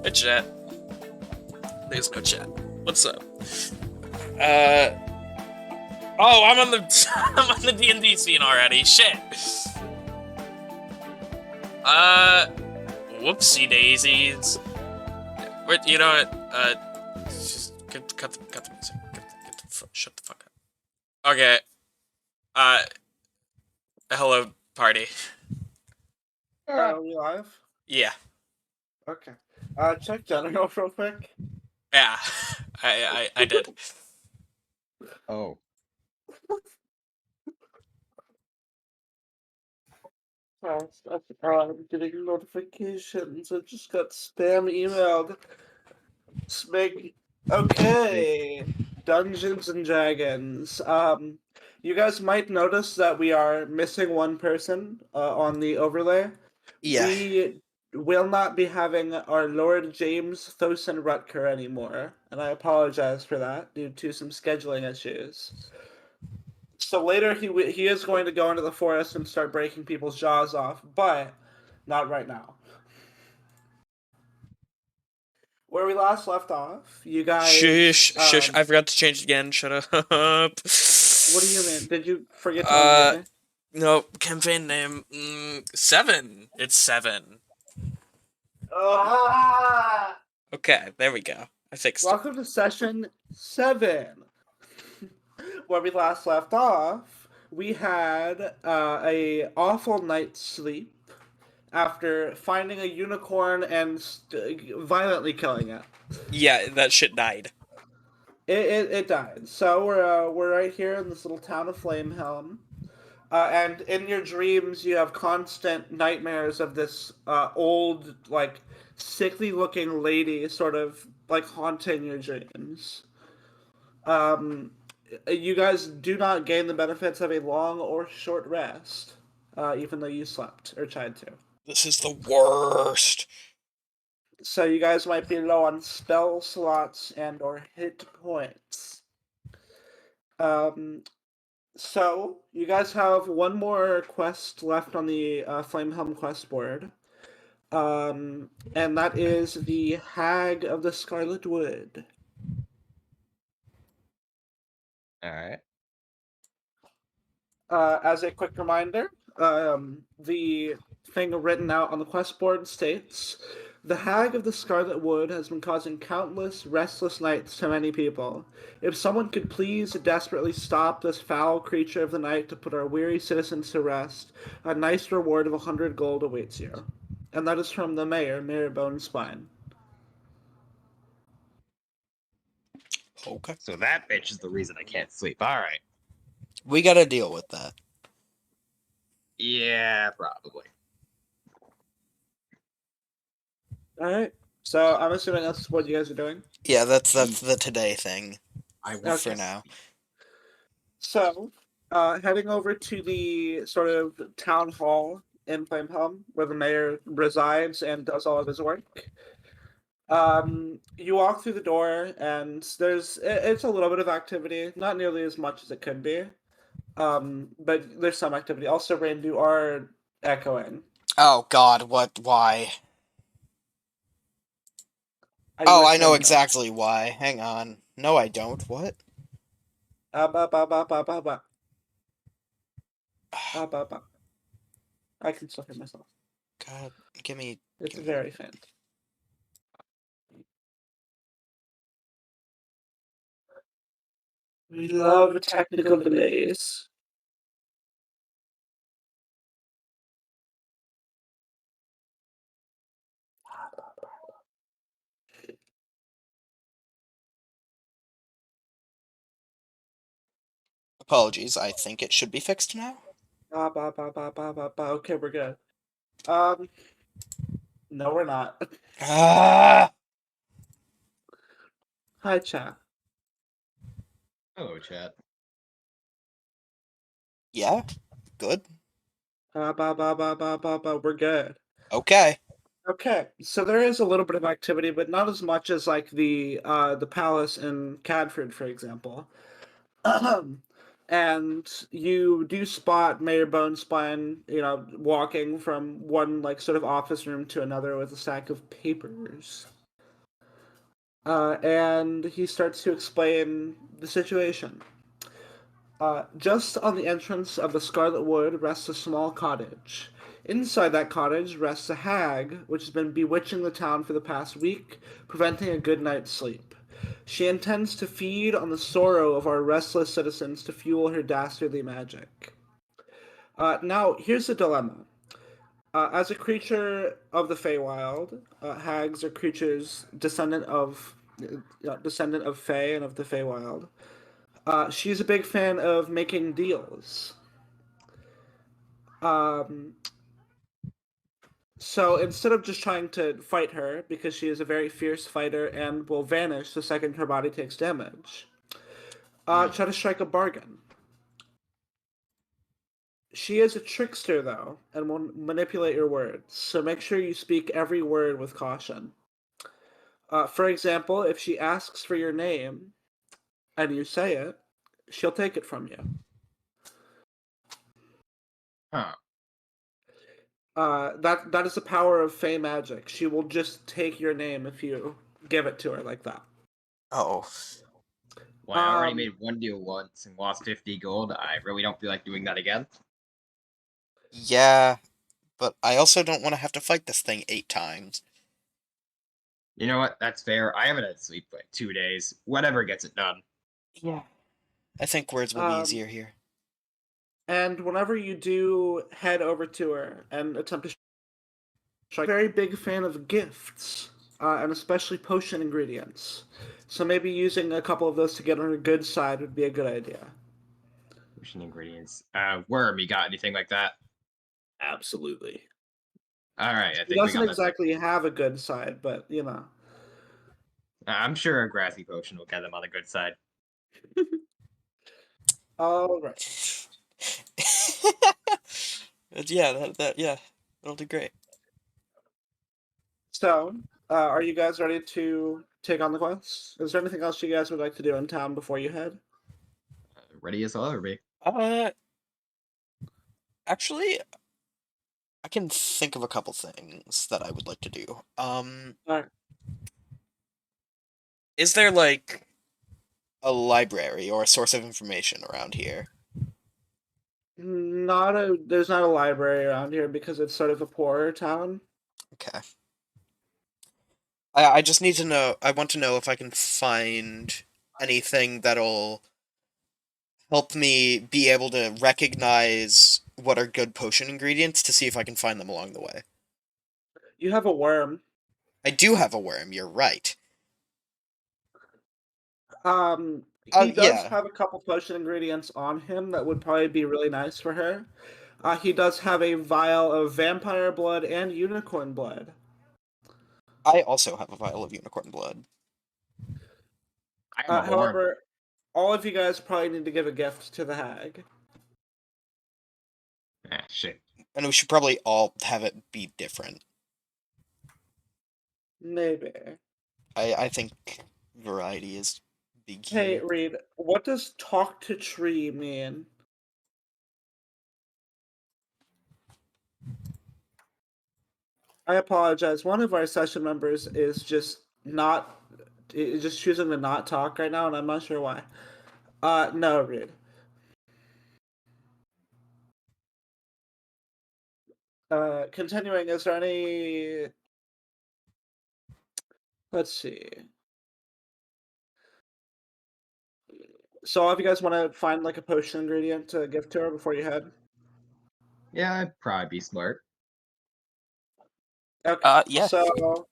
Hey chat. There's no chat. What's up? Uh oh, I'm on the I'm on the D&D scene already. Shit. Uh Whoopsie daisies. Wait, you know what? Just cut the music. Shut the fuck up. Okay. Uh Hello party. Are we live? Yeah. Okay. Check general real quick. Yeah. I did. Oh. I'm getting notifications. I just got spam emailed. Smig. Okay. Dungeons and Dragons. You guys might notice that we are missing one person on the overlay. Yeah. We will not be having our Lord James Thosin Rutger anymore, and I apologize for that due to some scheduling issues. So later he is going to go into the forest and start breaking people's jaws off, but not right now. Where we last left off, you guys. Shush! I forgot to change it again. Shut up. What do you mean? Did you forget to unmute me? No, campaign name 7. It's 7. Ah! Okay, there we go. I fixed it. Welcome to session 7. Where we last left off, we had a awful night's sleep after finding a unicorn and violently killing it. Yeah, that shit died. It died. So we're right here in this little town of Flamehelm. And in your dreams, you have constant nightmares of this old, like, sickly-looking lady sort of, like, haunting your dreams. You guys do not gain the benefits of a long or short rest, even though you slept, or tried to. This is the worst. So you guys might be low on spell slots and or hit points. So, you guys have one more quest left on the Flamehelm quest board. And that is the Hag of the Scarlet Wood. Alright. As a quick reminder, the thing written out on the quest board states, the Hag of the Scarlet Wood has been causing countless restless nights to many people. If someone could please desperately stop this foul creature of the night to put our weary citizens to rest, a nice reward of 100 gold awaits you. And that is from the mayor, Mayor Bonespine. Okay. So that bitch is the reason I can't sleep. Alright. We gotta deal with that. Yeah, probably. Alright, so I'm assuming that's what you guys are doing? Yeah, that's the today thing. I will Okay. For now. So, heading over to the sort of town hall in Flamehelm, where the mayor resides and does all of his work. You walk through the door, and it's a little bit of activity, not nearly as much as it could be. But there's some activity. Also, Rain, you are echoing. Oh God, what? Why? I know exactly why. Hang on. No, I don't. What? Ba ba ba ba ba ba. Ba ba ba. I can still hear myself. God, give me. It's give me- very faint. We love technical delays. Apologies. I think it should be fixed now. Ba ba ba ba ba ba ba. Okay, we're good. No, we're not. Ah! Hi, chat. Hello, chat. Yeah. Good. Ba ba ba ba ba ba ba. We're good. Okay. Okay, so there is a little bit of activity, but not as much as like the palace in Cadford, for example. And you do spot Mayor Bonespine, walking from one like sort of office room to another with a stack of papers. and he starts to explain the situation. Just on the entrance of the Scarlet Wood rests a small cottage. Inside that cottage rests a hag, which has been bewitching the town for the past week, preventing a good night's sleep. She intends to feed on the sorrow of our restless citizens to fuel her dastardly magic. Now, here's the dilemma. As a creature of the Feywild, hags are creatures descendant of Fey and of the Feywild. She's a big fan of making deals. Um, so instead of just trying to fight her, because she is a very fierce fighter and will vanish the second her body takes damage, try to strike a bargain. She is a trickster, though, and will manipulate your words, so make sure you speak every word with caution. For example, if she asks for your name and you say it, she'll take it from you. Huh. That is the power of Fey magic. She will just take your name if you give it to her like that. Oh. Well, I already Um, made one deal once and lost 50 gold. I really don't feel like doing that again. Yeah, but I also don't want to have to fight this thing 8 times. You know what? That's fair. I haven't had sleep for like 2 days. Whatever gets it done. Yeah. I think words will be um, easier here. and whenever you do head over to her and attempt to strike, very big fan of gifts, and especially potion ingredients. So maybe using a couple of those to get on her good side would be a good idea. Potion ingredients. Worm, you got anything like that? Absolutely. Alright, I He think we doesn't got this. exactly have a good side, but you know. I'm sure a grassy potion will get them on the good side. All right. Yeah, yeah, that'll do great. So, are you guys ready to take on the quest? Is there anything else you guys would like to do in town before you head? Ready as I'll ever be. Actually, I can think of a couple things that I would like to do. Alright. Is there like a library or a source of information around here? There's not a library around here because it's sort of a poorer town. Okay. I just need to know. I want to know if I can find anything that'll help me be able to recognize what are good potion ingredients to see if I can find them along the way. You have a worm. I do have a worm, you're right. He does Yeah. have a couple potion ingredients on him that would probably be really nice for her. He does have a vial of vampire blood and unicorn blood. I also have a vial of unicorn blood. I am a worm. However, all of you guys probably need to give a gift to the hag. Ah, shit. And we should probably all have it be different. Maybe. I think variety is big Hey, here. Reed, what does talk to tree mean? I apologize. One of our session members is just choosing to not talk right now, and I'm not sure why. No, Reed. Continuing, is there any... Let's see. So all of you guys want to find like a potion ingredient to give to her before you head? Yeah, I'd probably be smart. Okay. Yeah. So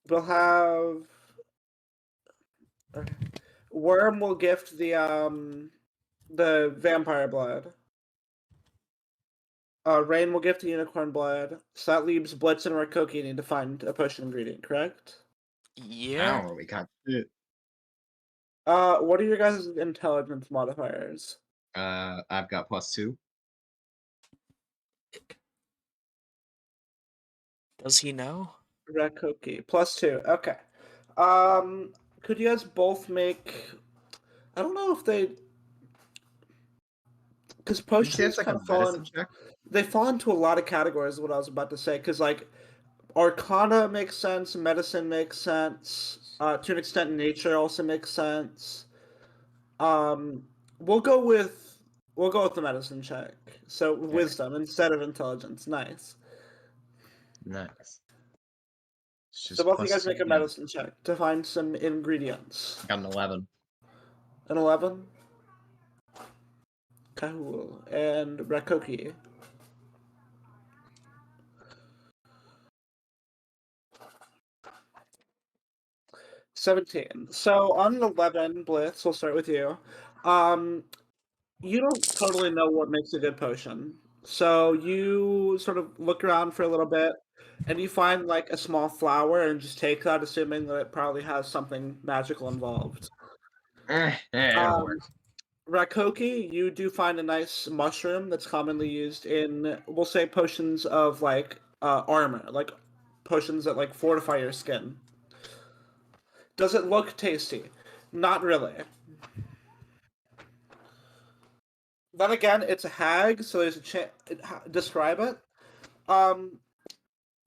we'll have... Okay. Worm will gift the vampire blood. Rain will gift the unicorn blood. So that leaves Blitz and Rahkoki need to find a potion ingredient, correct? I Yeah. don't really got shit. What are your guys' intelligence modifiers? I've got +2. Does he know? Rahkoki. +2. Okay. Could you guys both make... I don't know if they... Because Did you say potions it's like kind a of medicine check? they fall into a lot of categories, is what I was about to say, because, like, Arcana makes sense. Medicine makes sense. To an extent, nature also makes sense. Um, we'll go with the medicine check. So wisdom instead of intelligence. Nice. Nice. It's So just both of you plus guys 2 make a again. medicine check to find some ingredients. Got an 11. An 11. Cool. And Rahkoki. 17. So on an 11, Blitz, we'll start with you. You don't totally know what makes a good potion. So you sort of look around for a little bit and you find like a small flower and just take that, assuming that it probably has something magical involved. It'll work. Rahkoki, you do find a nice mushroom that's commonly used in, we'll say, potions of like armor, like potions that like fortify your skin. Does it look tasty? Not really. Then again, it's a hag, so there's a chance. Describe it. Um,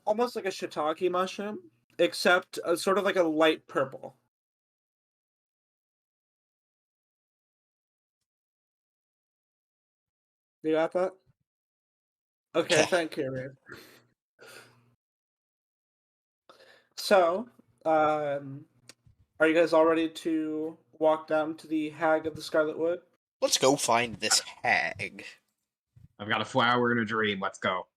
Almost like a shiitake mushroom, except sort of like a light purple. You got that? Okay, Okay. thank you, Reed. So, are you guys all ready to walk down to the Hag of the Scarlet Wood? Let's go find this hag. I've got a flower and a dream. Let's go.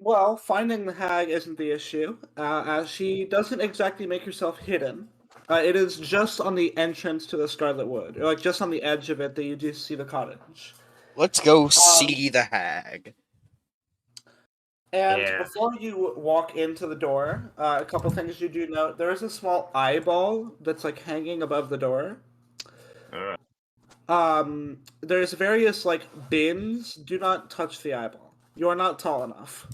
Well, finding the hag isn't the issue, as she doesn't exactly make herself hidden. It is just on the entrance to the Scarlet Wood, or like just on the edge of it that you do see the cottage. Let's go see the hag. And Yeah. before you walk into the door, a couple things you do note. There is a small eyeball that's like hanging above the door. There's various like bins. Do not touch the eyeball. You are not tall enough.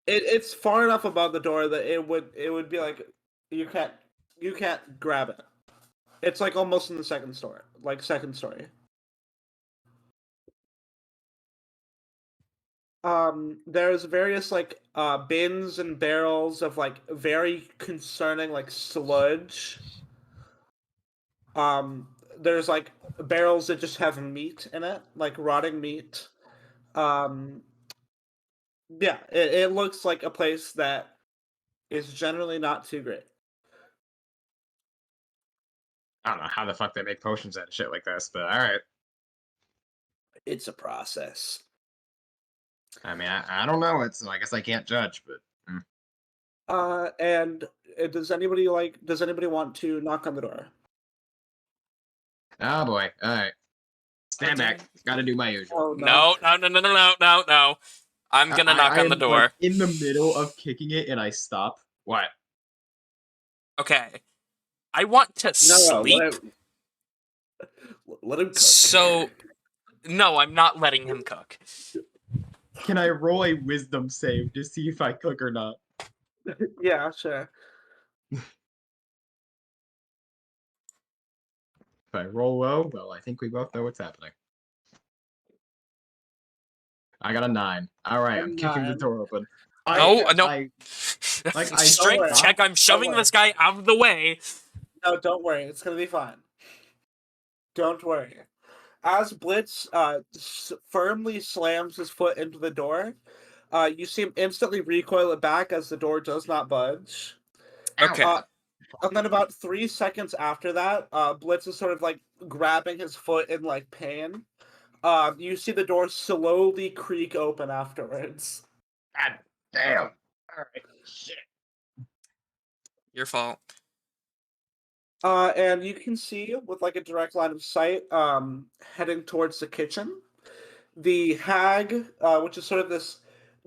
It's far enough above the door that it would be like you can't grab it. It's like almost in the second story, like second story. There's various like bins and barrels of like very concerning like sludge. There's like barrels that just have meat in it, like rotting meat. Um, yeah, it looks like a place that is generally not too great. I don't know how the fuck they make potions out of shit like this, but alright. It's a process. I mean, I don't know it, so I guess I can't judge, but. And does anybody want to knock on the door? Oh boy. Alright. Stand back. Gotta do my usual. Oh no. No. I'm gonna knock on the am, door. Like, in the middle of kicking it and I stop. What? Okay. I want to sleep. Let him cook. So, no, I'm not letting him cook. Can I roll a wisdom save to see if I cook or not? Yeah, sure. If I roll low, well, I think we both know what's happening. I got a 9. Alright, I'm kicking the 9. door open. No. Strength check. I'm shoving this guy out of the way. No, don't worry. It's gonna be fine. Don't worry. As Blitz firmly slams his foot into the door, you see him instantly recoil it back as the door does not budge. Okay. And then about 3 seconds after that, Blitz is sort of like grabbing his foot in like pain. You see the door slowly creak open afterwards. God damn. Alright, shit. Your fault. And you can see with like a direct line of sight, heading towards the kitchen, the hag, which is sort of this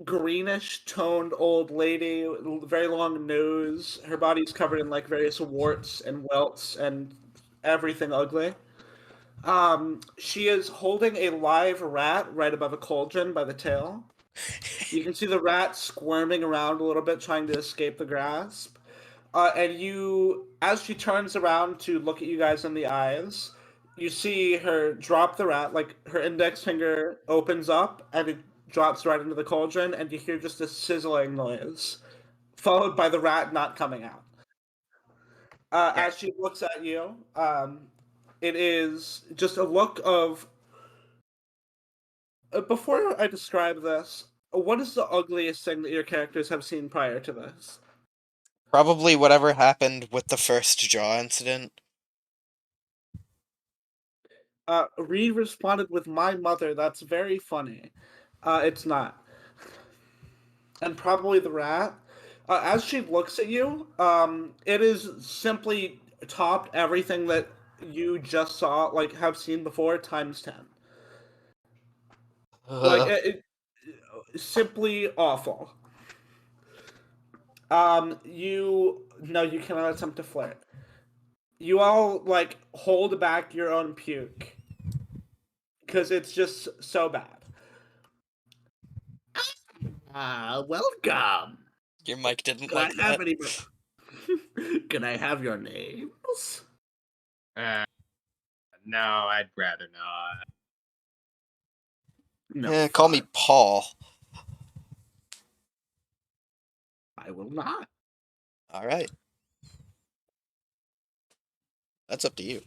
greenish toned old lady, very long nose. Her body's covered in like various warts and welts and everything ugly. She is holding a live rat right above a cauldron by the tail. You can see the rat squirming around a little bit, trying to escape the grasp. And you, as she turns around to look at you guys in the eyes, you see her drop the rat, like her index finger opens up and it drops right into the cauldron, and you hear just a sizzling noise, followed by the rat not coming out. As she looks at you, it is just a look of. Before I describe this, what is the ugliest thing that your characters have seen prior to this? Probably whatever happened with the first jaw incident. Reed responded with "my mother." That's very funny. It's not. And probably the rat. As she looks at you, it is simply topped everything that you just saw, like have seen before, times 10. Like simply awful. You cannot attempt to flirt. You all like hold back your own puke because it's just so bad. Welcome. Your mic didn't Can like I have that. any? Can I have your names? No, I'd rather not. No, Call me Paul. I will not. All right. That's up to you.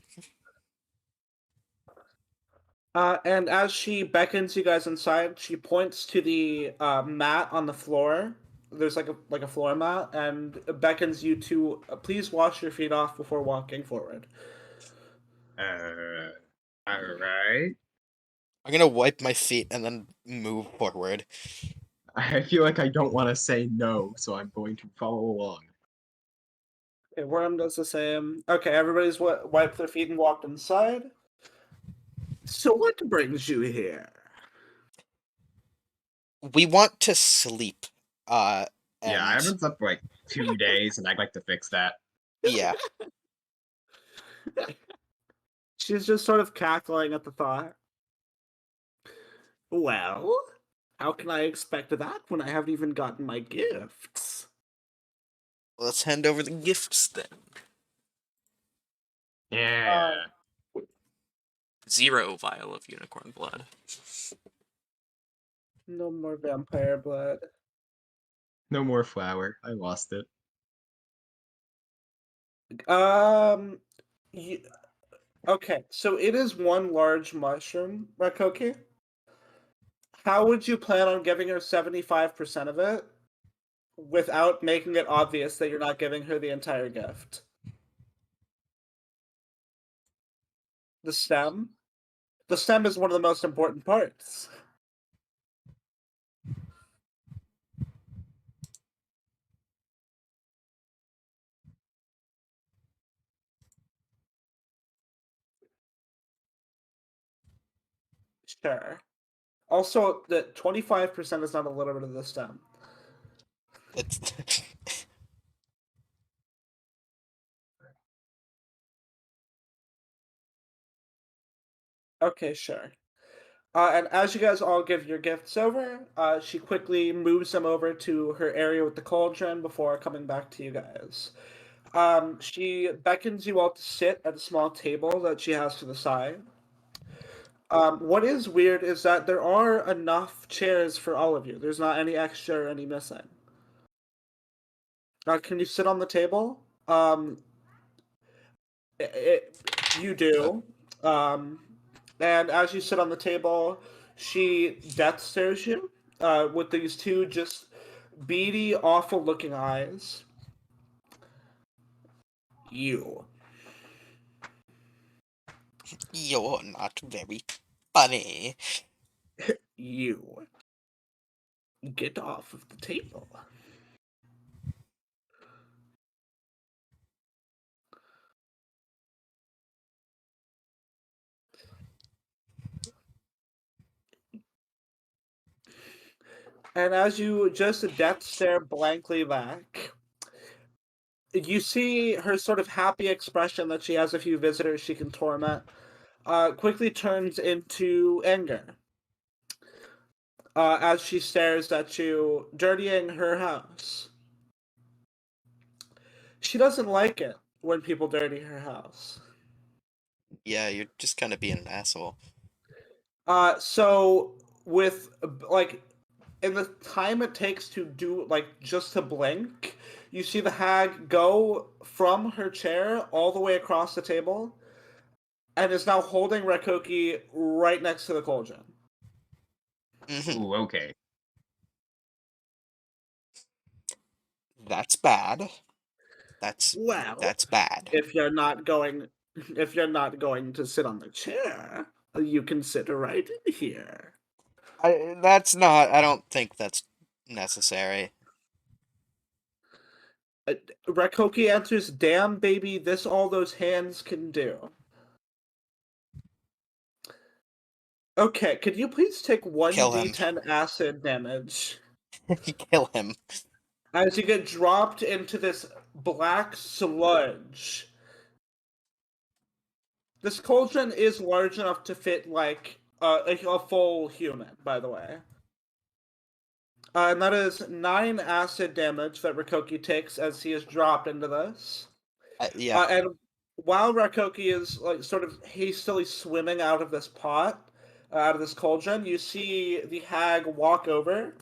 And as she beckons you guys inside, she points to the mat on the floor. There's like a floor mat, and beckons you to please wash your feet off before walking forward. Alright. I'm gonna wipe my feet and then move forward. I feel like I don't want to say no, so I'm going to follow along. Okay, Worm does the same. Okay, everybody's wiped their feet and walked inside. So what brings you here? We want to sleep. Yeah, I And haven't slept for like 2 days, and I'd like to fix that. yeah. She's just sort of cackling at the thought. Well, how can I expect that when I haven't even gotten my gifts? Let's hand over the gifts then. Yeah. 0 vial of unicorn blood. No more vampire blood. No more flour. I lost it. Okay, so it is one large mushroom, Rahkoki. How would you plan on giving her 75% of it without making it obvious that you're not giving her the entire gift? The stem? The stem is one of the most important parts. Sure. Also, the 25% is not a little bit of the stem. It's Okay, sure. And as you guys all give your gifts over, she quickly moves them over to her area with the cauldron before coming back to you guys. She beckons you all to sit at a small table that she has to the side. What is weird is that there are enough chairs for all of you. There's not any extra or any missing. Can you sit on the table? You do. And as you sit on the table, she death stares you with these two just beady, awful-looking eyes. You. You're not very funny. You. Get off of the table. And as you just death stare blankly back, you see her sort of happy expression that she has a few visitors she can torment quickly turns into anger as she stares at you, dirtying her house. She doesn't like it when people dirty her house. Yeah, you're just kind of being an asshole. So with like in the time it takes to do, like, just to blink, you see the hag go from her chair all the way across the table and is now holding Rahkoki right next to the cauldron. Mhm. Ooh, okay. That's bad. That's Well, bad. if you're not going to sit on the chair, you can sit right in here. I don't think that's necessary. Rahkoki answers, "Damn, baby, this all those hands can do." Okay, could you please take Kill him. 1d10 acid damage Kill him. as you get dropped into this black sludge? This cauldron is large enough to fit, like, a full human, by the way. And that is 9 acid damage that Rahkoki takes as he is dropped into this. Yeah. And while Rahkoki is, like, sort of hastily swimming out of this pot, out of this cauldron, you see the hag walk over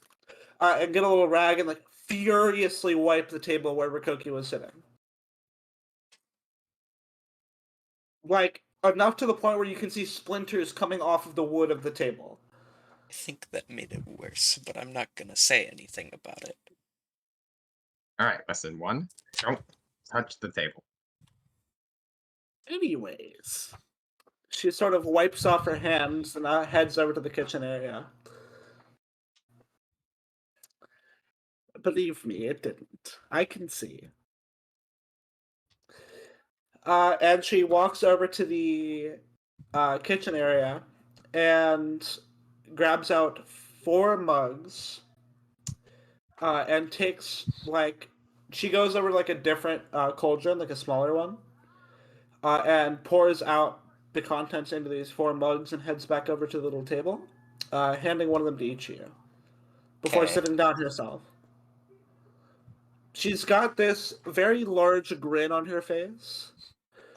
and get a little rag and, like, furiously wipe the table where Rahkoki was sitting. Like, enough to the point where you can see splinters coming off of the wood of the table. I think that made it worse, but I'm not gonna say anything about it. Alright, lesson 1. Don't touch the table. Anyways, she sort of wipes off her hands and heads over to the kitchen area. Believe me, it didn't. I can see. And she walks over to the kitchen area and grabs out 4 mugs and takes, like, she goes over, like, a different cauldron, like a smaller one, and pours out the contents into these 4 mugs and heads back over to the little table, handing one of them to each of you before Okay. sitting down herself. She's got this very large grin on her face.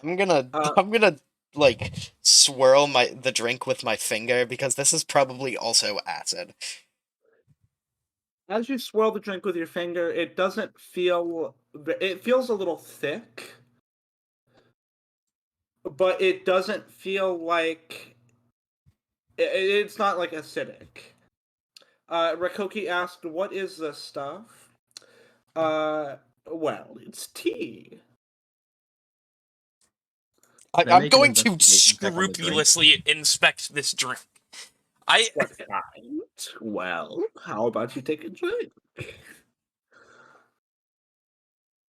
I'm gonna like swirl the drink with my finger because this is probably also acid. As you swirl the drink with your finger, it doesn't feel. It feels a little thick, but it doesn't feel like. It's not, like, acidic. Rahkoki asked, "What is this stuff?" Well, it's tea. Can I I'm make an going to investigation check on the drink? Scrupulously inspect this drink. What kind? Well, how about you take a drink? Can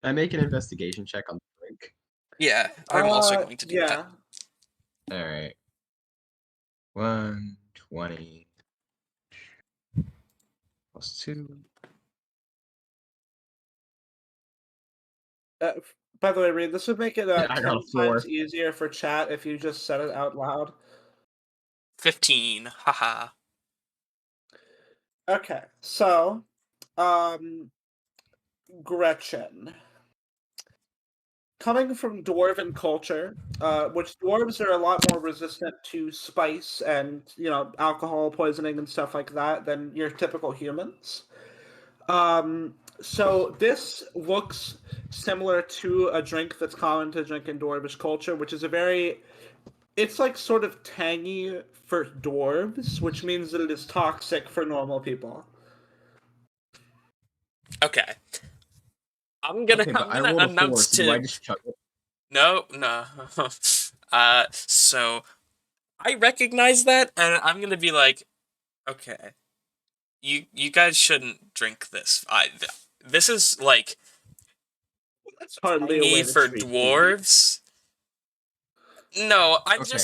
I make an investigation check on the drink? Yeah, I'm also going to do yeah. that. Alright. 120 plus 2. By the way, Reed, this would make it I got 10 a 4. times easier for chat if you just said it out loud. 15. Haha. Okay, so, Gretchen. Coming from dwarven culture, which dwarves are a lot more resistant to spice and, alcohol poisoning and stuff like that than your typical humans. So this looks similar to a drink that's common to drink in dwarvish culture, which is it's like sort of tangy for dwarves, which means that it is toxic for normal people. Okay. I'm gonna I rolled a 4, announce so do I to just chug it? no. So I recognize that, and I'm gonna be like, okay, you guys shouldn't drink this. This is like That's hardly a tangy way to for treat me. dwarves. No, Okay.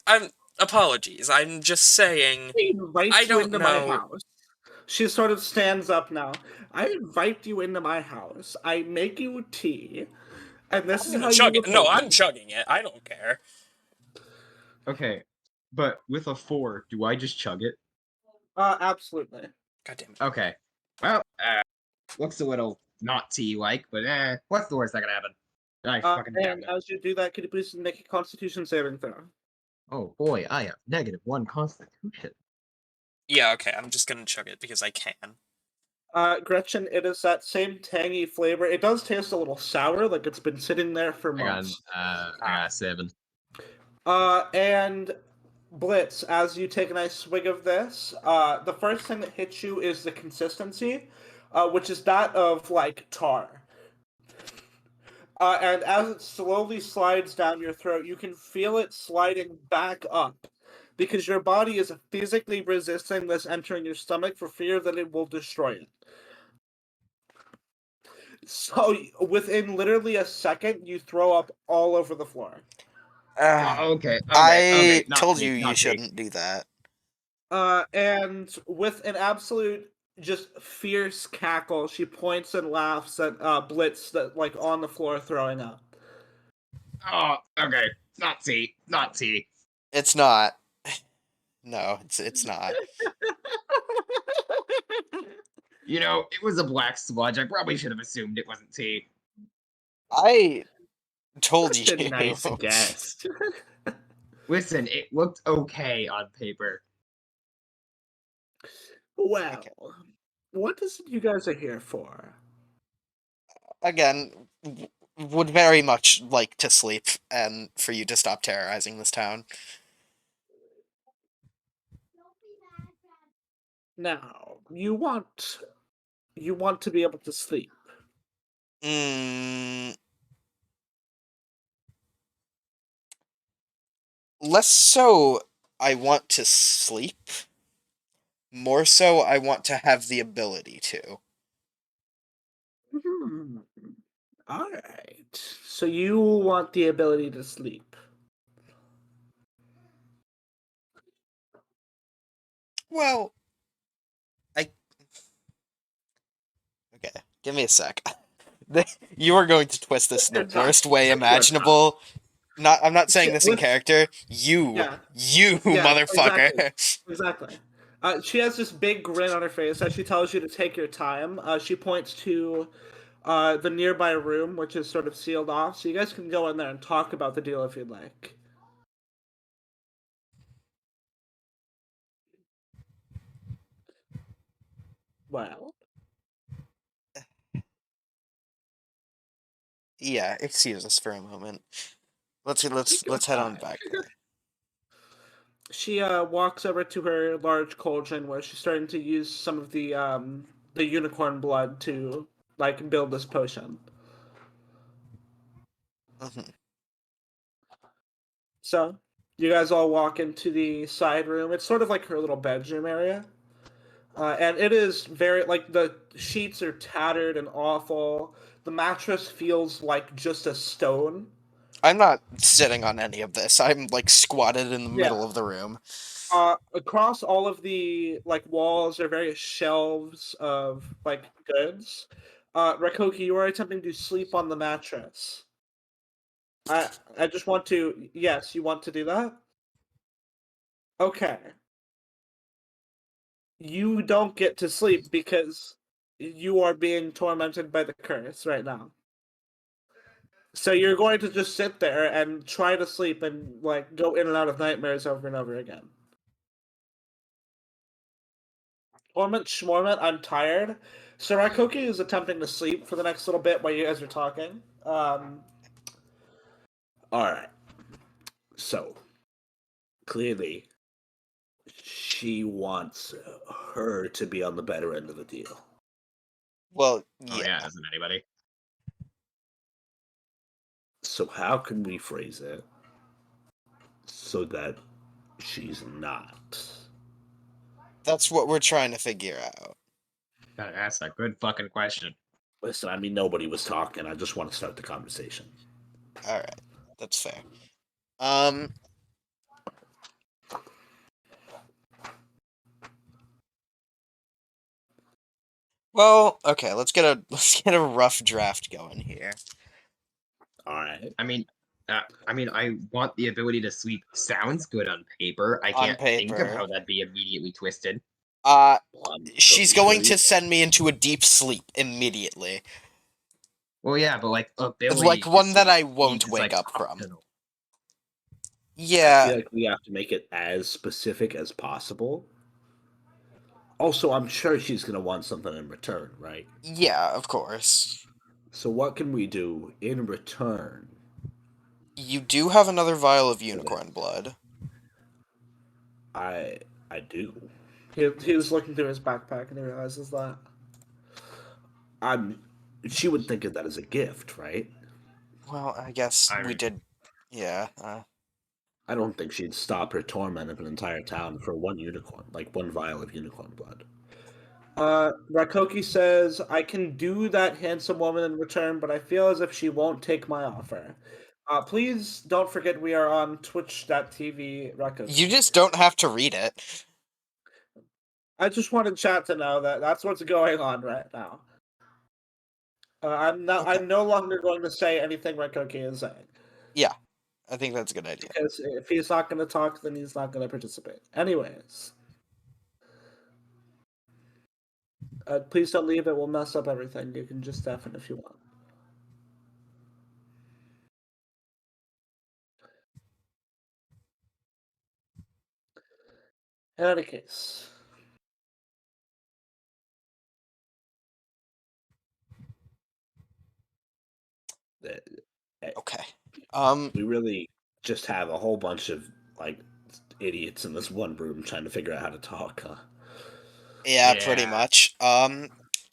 I'm apologies. I'm just saying. I invite I you don't into my know. house. She sort of stands up now. I invite you into my house. I make you tea, and this I'm is gonna how chug you it. No, report I'm chugging it. I don't care. Okay. But with a 4, do I just chug it? Absolutely. God damn it. Okay. Well, looks a little not tea-like, but what's the worst that could happen? I fucking And damn it. as you do that, could you please make a Constitution saving throw? Oh boy, I have -1 constitution. Yeah, okay, I'm just gonna chug it because I can. Gretchen, it is that same tangy flavor. It does taste a little sour, like it's been sitting there for I got months. I got a 7. And Blitz, as you take a nice swig of this, the first thing that hits you is the consistency, which is that of like tar. And as it slowly slides down your throat, you can feel it sliding back up because your body is physically resisting this entering your stomach for fear that it will destroy it. So within literally a second, you throw up all over the floor. Okay. I Not told tea, you not tea. shouldn't do that. And with an absolute just fierce cackle, she points and laughs at Blitz that like on the floor throwing up. Oh, okay. Not tea. Not tea. It's not. No, it's not. You know, it was a black sludge. I probably should have assumed it wasn't tea. I told Such you. a nice guess. Listen, it looked okay on paper. Well, Okay. what is it you guys are here for? Again, would very much like to sleep and for you to stop terrorizing this town. Now, you want to be able to sleep. Mm, less so I want to sleep. More so I want to have the ability to. Hmm. All right. So you want the ability to sleep. Well, I... Okay, give me a sec. You are going to twist this in the worst way imaginable. I'm not saying this in character. You Yeah. motherfucker. Exactly. She has this big grin on her face as she tells you to take your time. She points to the nearby room, which is sort of sealed off, so you guys can go in there and talk about the deal if you'd like. Well, Yeah, excuse us for a moment. Let's head on back there. she walks over to her large cauldron where she's starting to use some of the unicorn blood to like build this potion. Mhm. So you guys all walk into the side room. It's sort of like her little bedroom area. And it is very like the sheets are tattered and awful. The mattress feels like just a stone. I'm not sitting on any of this. I'm like squatted in the Yeah. middle of the room. Across all of the like walls are various shelves of like goods. Rahkoki, you are attempting to sleep on the mattress. I just want to. Yes, you want to do that. Okay. You don't get to sleep because you are being tormented by the curse right now. So you're going to just sit there and try to sleep and like go in and out of nightmares over and over again. Torment Schmorment, I'm tired. So Rahkoki is attempting to sleep for the next little bit while you guys are talking. Alright. So clearly she wants her to be on the better end of the deal. Well, Oh yeah, doesn't anybody? So how can we phrase it so that she's not? That's what we're trying to figure out. That's a good fucking question. Listen, I mean, nobody was talking. I just want to start the conversation. All right, that's fair. Well, okay, let's get a rough draft going here. All right. I mean, I want the ability to sleep. Sounds good on paper. I can't think of how that'd be immediately twisted. She's going to send me into a deep sleep immediately. Well, yeah, but like ability, Like one that I sleep won't is, wake like, up from. optional. I Yeah, feel like we have to make it as specific as possible. Also, I'm sure she's gonna want something in return, right? Yeah, of course. So what can we do in return? You do have another vial of unicorn blood. I do. He was looking through his backpack and he realizes that. I'm. She would think of that as a gift, right? Well, I guess I we mean- did. Yeah. I don't think she'd stop her torment of an entire town for one unicorn, like one vial of unicorn blood. Rahkoki says, I can do that handsome woman in return, but I feel as if she won't take my offer. Please don't forget we are on twitch.tv, Rahkoki. You just don't have to read it. I just wanted chat to know that that's what's going on right now. I'm Okay. no longer going to say anything Rahkoki is saying. Yeah, I think that's a good idea. Because if he's not going to talk, then he's not going to participate. Anyways. Please don't leave, it will mess up everything. You can just F it if you want. In any case. Okay. We really just have a whole bunch of, like, idiots in this one room trying to figure out how to talk, huh? Yeah, pretty Yeah. much.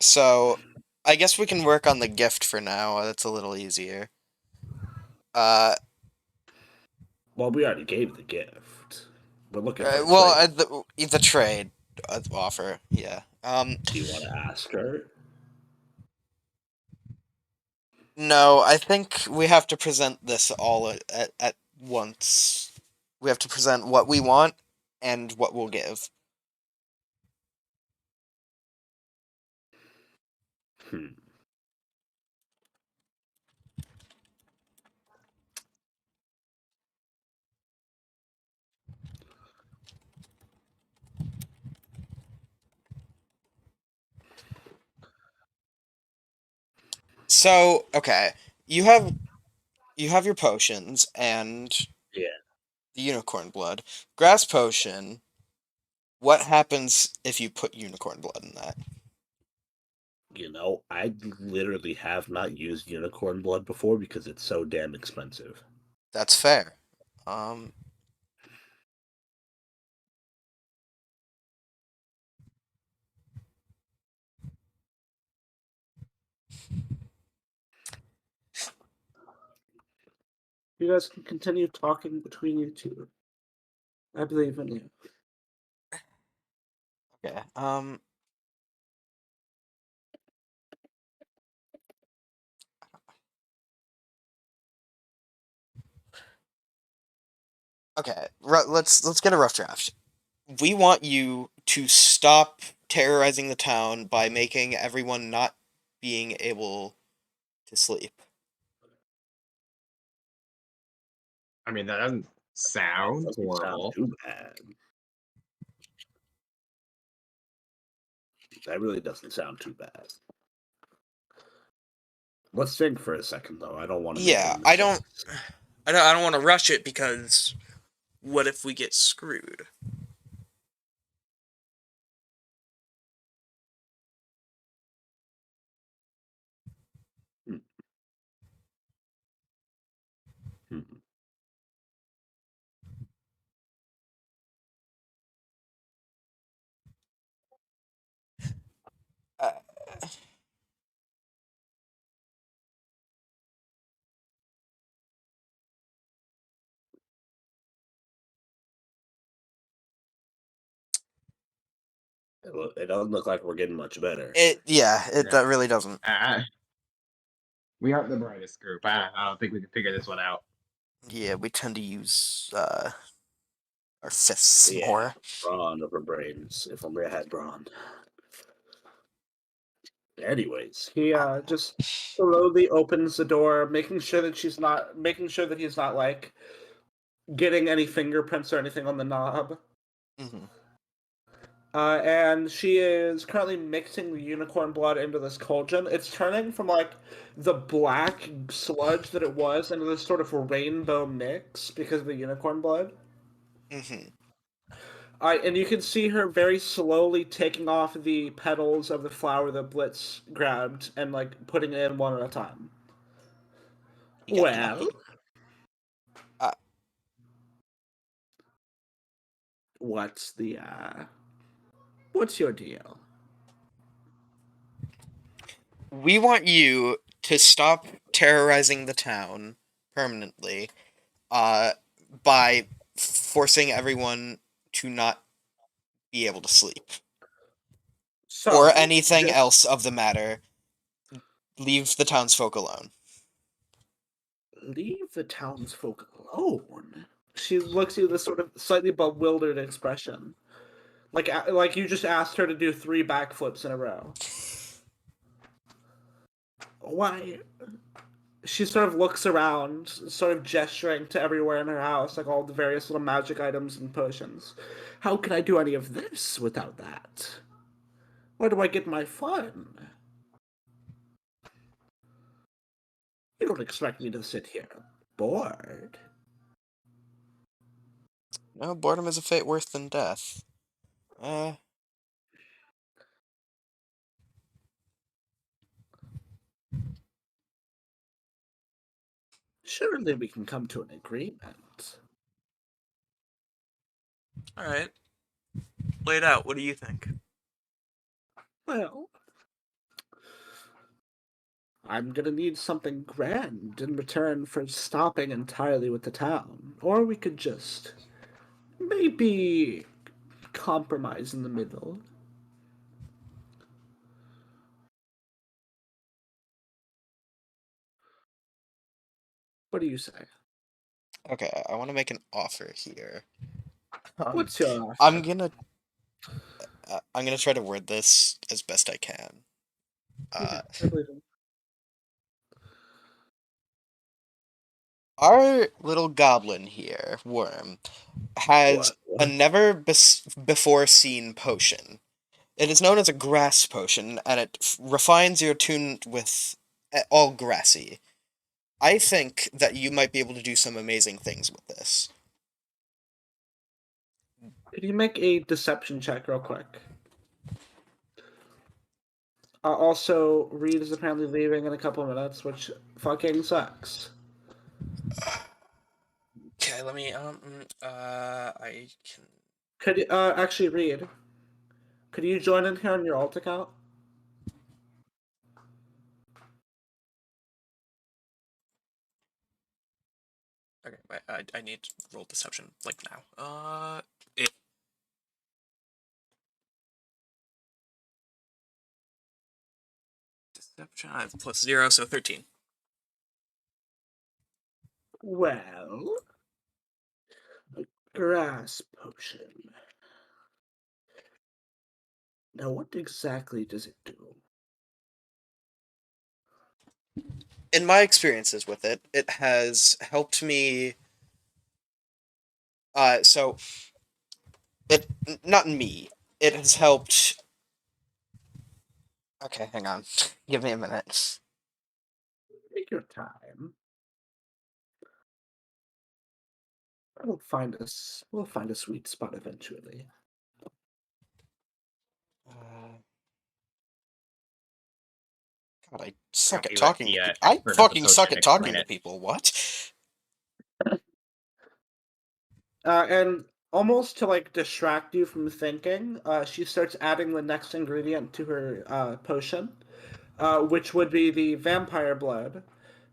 So I guess we can work on the gift for now. That's a little easier. Uh, Well, we already gave the gift. We're looking for a well, trade. the trade offer. Yeah. Do you want to ask her? No, I think we have to present this all at once. We have to present what we want and what we'll give. Hmm. So, okay, you have your potions and Yeah. the unicorn blood. Grass potion. What happens if you put unicorn blood in that? You know, I literally have not used unicorn blood before because it's so damn expensive. That's fair. You guys can continue talking between you two. I believe in you. Okay. Okay. Let's get a rough draft. We want you to stop terrorizing the town by making everyone not being able to sleep. I mean, that doesn't sound Doesn't sound horrible. too bad. That really doesn't sound too bad. Let's think for a second, though. I don't want to make Yeah, any I don't mistakes. I don't want to rush it because what if we get screwed? Hmm. Hmm. Uh, It doesn't look like we're getting much better. it Yeah. that really doesn't. We aren't the brightest group. I don't think we can figure this one out. Yeah, we tend to use our fists Yeah. more. Brawn over brains. If only I had brawn. Anyways, he just slowly opens the door, making sure that he's not like getting any fingerprints or anything on the knob. Hmm. And she is currently mixing the unicorn blood into this cauldron. It's turning from like the black sludge that it was into this sort of rainbow mix because of the unicorn blood. Hmm. And you can see her very slowly taking off the petals of the flower that Blitz grabbed and like putting it in one at a time. You got Well, lucky. Uh, what's what's your deal? we want you to stop terrorizing the town permanently, uh, by forcing everyone to not be able to sleep. Or So, anything just else of the matter. Leave the townsfolk alone. leave the townsfolk alone. She looks at you with a sort of slightly bewildered expression. Like you just asked her to do 3 backflips in a row. Why? She sort of looks around, sort of gesturing to everywhere in her house, like all the various little magic items and potions. How can I do any of this without that? Where do I get my fun? You don't expect me to sit here bored. No, boredom is a fate worse than death. Surely we can come to an agreement. All right. Lay it out. What do you think? Well, I'm gonna need something grand in return for stopping entirely with the town. Or we could just maybe compromise in the middle. What do you say? Okay, I want to make an offer here. What's your offer? I'm gonna try to word this as best I can. Okay, I believe him. Our little goblin here, Worm, has What? a never before seen potion. It is known as a grass potion, and it refines your tune with all grassy. I think that you might be able to do some amazing things with this. Could you make a deception check real quick? Also, Reed is apparently leaving in a couple of minutes, which fucking sucks. Okay, let me. I can. Could actually Reed? Could you join in here on your alt account? Okay, wait, I need to roll deception like now. Deception. I have +0, so 13. Well, a grass potion. Now, what exactly does it do? In my experiences with it, it has helped me. So not me. It has helped. Okay, hang on. Give me a minute. Take your time. We'll find a sweet spot eventually. God, I suck at You let talking the, to people. I expert of the fucking suck potion at talking explain to it. people. What? And almost to like distract you from thinking, she starts adding the next ingredient to her potion, which would be the vampire blood.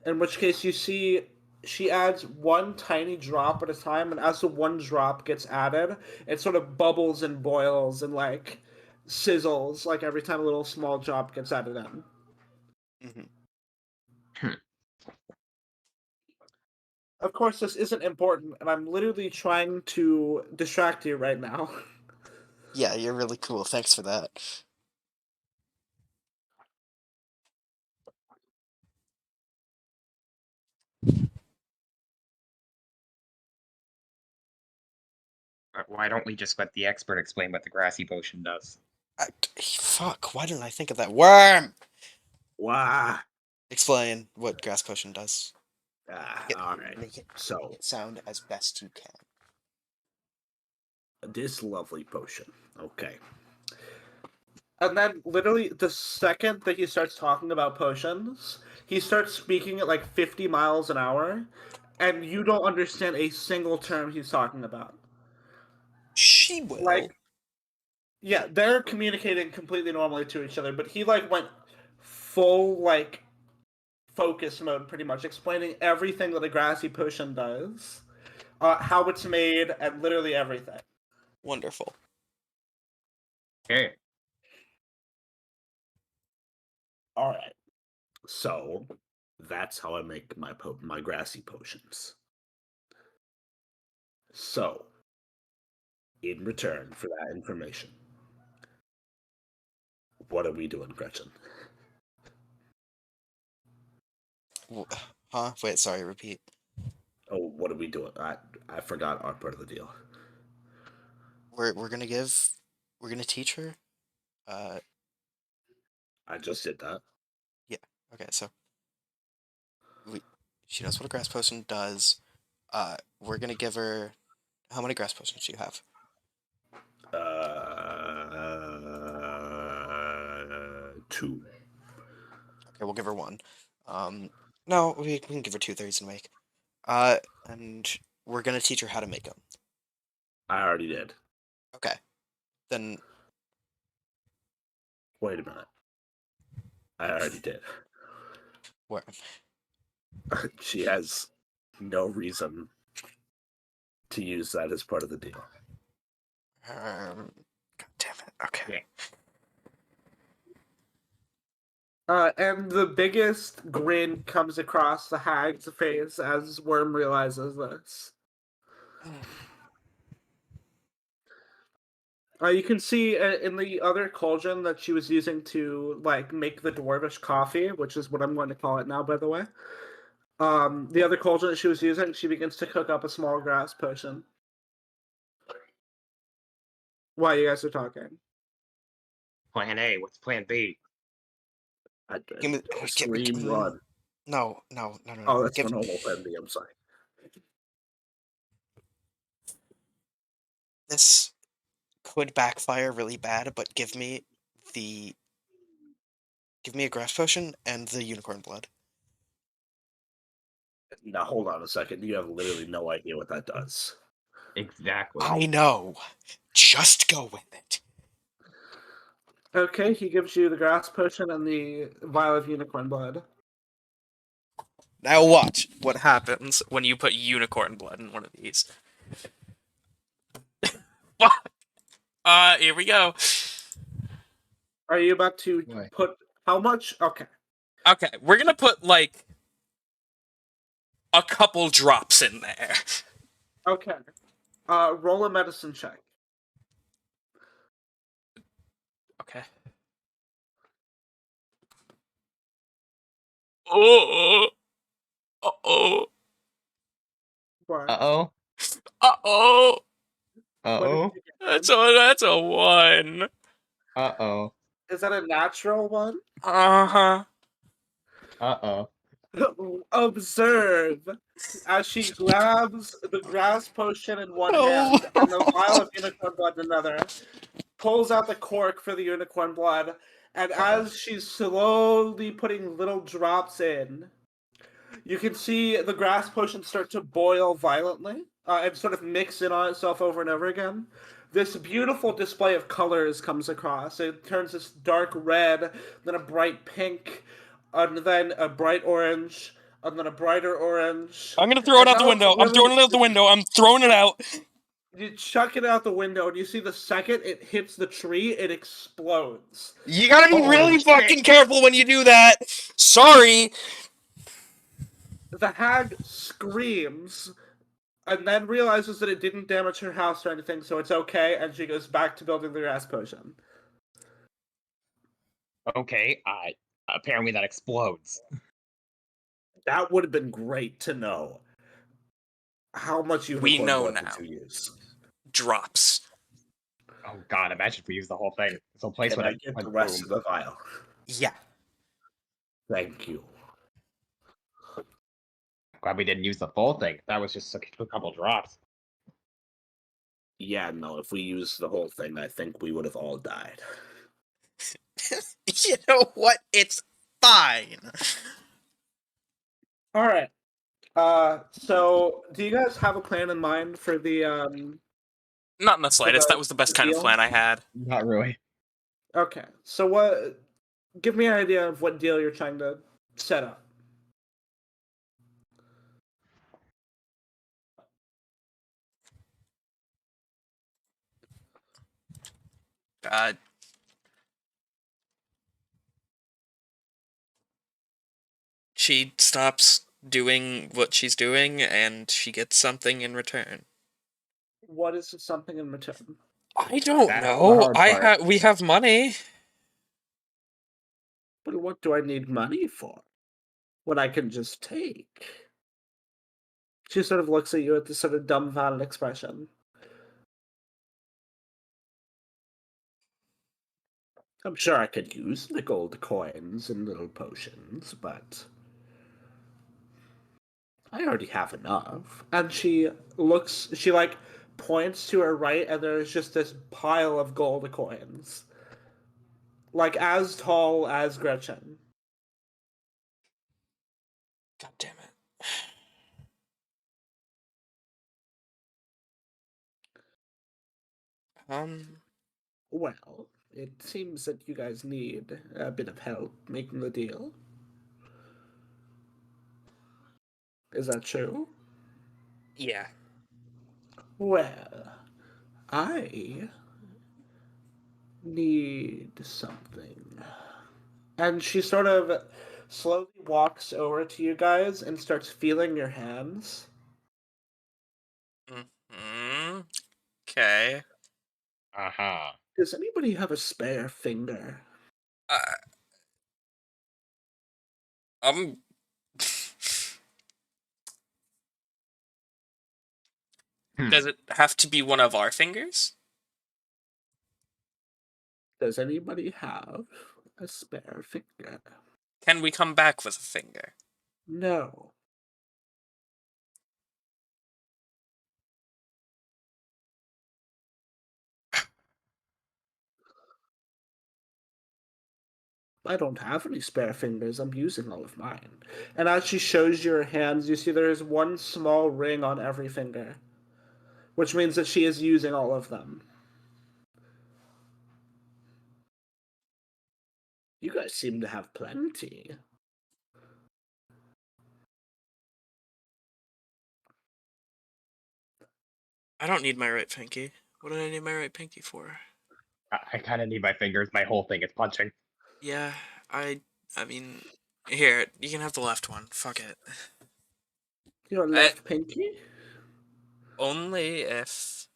In which case, you see she adds one tiny drop at a time, and as the one drop gets added, it sort of bubbles and boils and like sizzles like every time a little small drop gets added in. Mhm. Of course, this isn't important, and I'm literally trying to distract you right now. Yeah, you're really cool. Thanks for that. Why don't we just let the expert explain what the grassy potion does? Fuck, why didn't I think of that? Worm! Wow. Explain what grass potion does. All right. Make So it sound as best you can. This lovely potion. Okay. And then, literally, the second that he starts talking about potions, he starts speaking at like 50 miles an hour, and you don't understand a single term he's talking about. She will. Like, yeah, they're communicating completely normally to each other, but he like went full like focus mode, pretty much explaining everything that a grassy potion does, how it's made, and literally everything. Wonderful. Okay. All right. So that's how I make my grassy potions. So, in return for that information, what are we doing, Gretchen? Huh? Wait, sorry, repeat. Oh, what are we doing? I forgot our part of the deal. We're gonna teach her. I just did that. Yeah. Okay, so she knows what a grass potion does. We're gonna give her. How many grass potions do you have? Two. Okay, we'll give her one. No, we can give her two thirds and make. And we're gonna teach her how to make them. I already did. Okay, then Wait a minute. I already did. where? She has no reason to use that as part of the deal. God damn it. Okay. And the biggest grin comes across the hag's face as Worm realizes this. You can see in the other cauldron that she was using to like make the dwarvish coffee, which is what I'm going to call it now, by the way. The other cauldron that she was using, she begins to cook up a small grass potion. While you guys are talking. Plan A. What's Plan B? Give me, Scream, run. No. Oh, that's my normal plan B. I'm sorry. This could backfire really bad, but give me a grass potion and the unicorn blood. Now hold on a second. You have literally no idea what that does. Exactly. I know. Just go with it. Okay, he gives you the grass potion and the vial of unicorn blood. Now watch what happens when you put unicorn blood in one of these. Fuck. Here we go. Are you about to Boy. put how much? Okay. Okay, we're gonna put like a couple drops in there. Okay. Roll a medicine check. Okay. Oh. Uh-oh. What? Uh-oh. Uh-oh. What did Uh-oh. you get? That's a 1. Uh-oh. Is that a natural one? Uh-huh. Uh-oh. Observe as she grabs the grass potion in one No. hand and the vial of unicorn blood in another, pulls out the cork for the unicorn blood, and as she's slowly putting little drops in, you can see the grass potion start to boil violently and sort of mix in on itself over and over again. This beautiful display of colors comes across. It turns this dark red, then a bright pink, and then a bright orange, and then a brighter orange. I'm gonna throw it And out the now it's window. I'm really- throwing it out the window. I'm throwing it out. You chuck it out the window, and you see the second it hits the tree, it explodes. You gotta be Oh, really shit. fucking careful when you do that. Sorry. The hag screams, and then realizes that it didn't damage her house or anything, so it's okay, and she goes back to building the grass potion. Okay, apparently that explodes. That would have been great to know. How much We unicorn know blood now. did you use? Drops. Oh god, imagine if we use the whole thing. This whole place Can would I have get went the rest boom. of the vial? Yeah. Thank you. Glad we didn't use the full thing. That was just a couple drops. Yeah, no, if we used the whole thing, I think we would have all died. You know what? It's fine. All right. So do you guys have a plan in mind for the Not in the slightest. the That was the best kind of deal? plan I had. Not really. Okay. So what? Give me an idea of what deal you're trying to set up. Uh, she stops doing what she's doing, and she gets something in return. What is something in return? I don't That's the know. hard part. We have money. But what do I need money for? What I can just take? She sort of looks at you with this sort of dumbfounded expression. I'm sure I could use the gold coins and little potions, but I already have enough. And she like points to her right, and there's just this pile of gold coins. Like as tall as Gretchen. God damn it. Well, it seems that you guys need a bit of help making the deal. Is that true? Yeah. Well, I need something. And she sort of slowly walks over to you guys and starts feeling your hands. Mm-hmm. Okay. Uh-huh. Does anybody have a spare finger? Um. Does it have to be one of our fingers? Does anybody have a spare finger? Can we come back with a finger? No. I don't have any spare fingers. I'm using all of mine. And as she shows you her hands, you see there is one small ring on every finger, which means that she is using all of them. You guys seem to have plenty. I don't need my right pinky. What do I need my right pinky for? I kind of need my fingers. My whole thing is punching. Yeah, I mean, here, you can have the left one. Fuck it. Your left pinky? Only if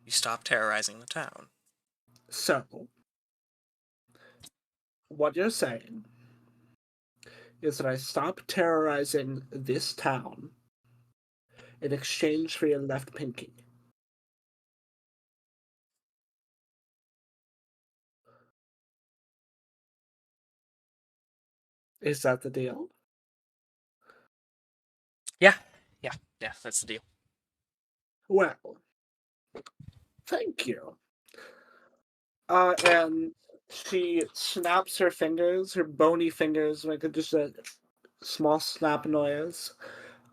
you stop terrorizing the town. So, what you're saying is that I stop terrorizing this town in exchange for your left pinky. Is that the deal? Yeah, that's the deal. Well, thank you. And she snaps her fingers, her bony fingers, make just a small snap noise.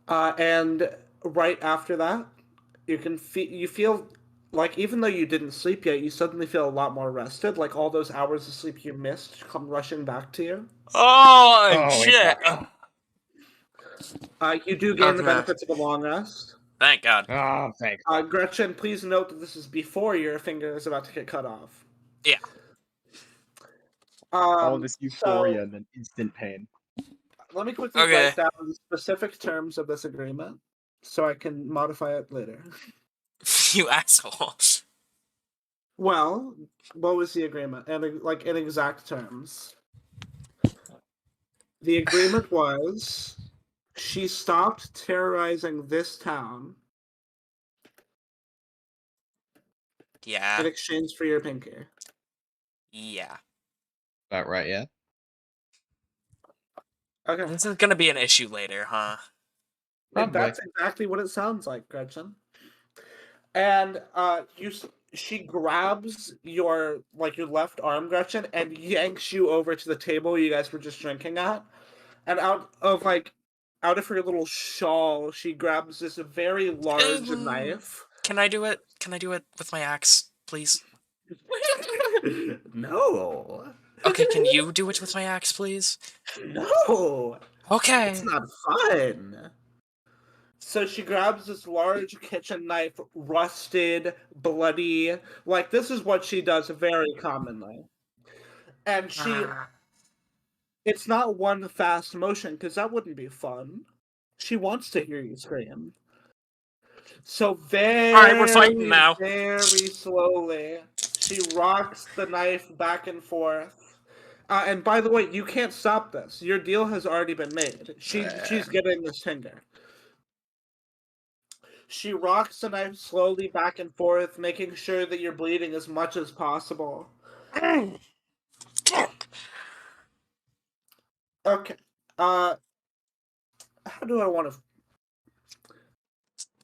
And right after that, you feel like even though you didn't sleep yet, you suddenly feel a lot more rested. Like all those hours of sleep you missed come rushing back to you. Oh, Holy shit! fuck. You do gain the Okay. benefits of a long rest. Thank God. Oh, thanks. Gretchen, please note that this is before your finger is about to get cut off. Yeah. All this euphoria So and then instant pain. let me quickly Okay. write down the specific terms of this agreement so I can modify it later. You asshole. Well, what was the agreement? And like in exact terms. The agreement was she stopped terrorizing this town in Yeah. exchange for your pinky. Yeah. That right, yeah? Okay. This is gonna be an issue later, huh? Probably. That's exactly what it sounds like, Gretchen. And she grabs your left arm, Gretchen, and yanks you over to the table you guys were just drinking at. And out of her little shawl, she grabs this very large knife. Can I do it? Can I do it with my axe, please? No. Okay, can you do it with my axe, please? No. Okay. It's not fun. So she grabs this large kitchen knife, rusted, bloody. Like, this is what she does very commonly. And it's not one fast motion, because that wouldn't be fun. She wants to hear you scream. So Alright, we're fighting now. very slowly, she rocks the knife back and forth. And by the way, you can't stop this. Your deal has already been made. She's getting this finger. She rocks the knife slowly back and forth, making sure that you're bleeding as much as possible. Okay. How do I want to...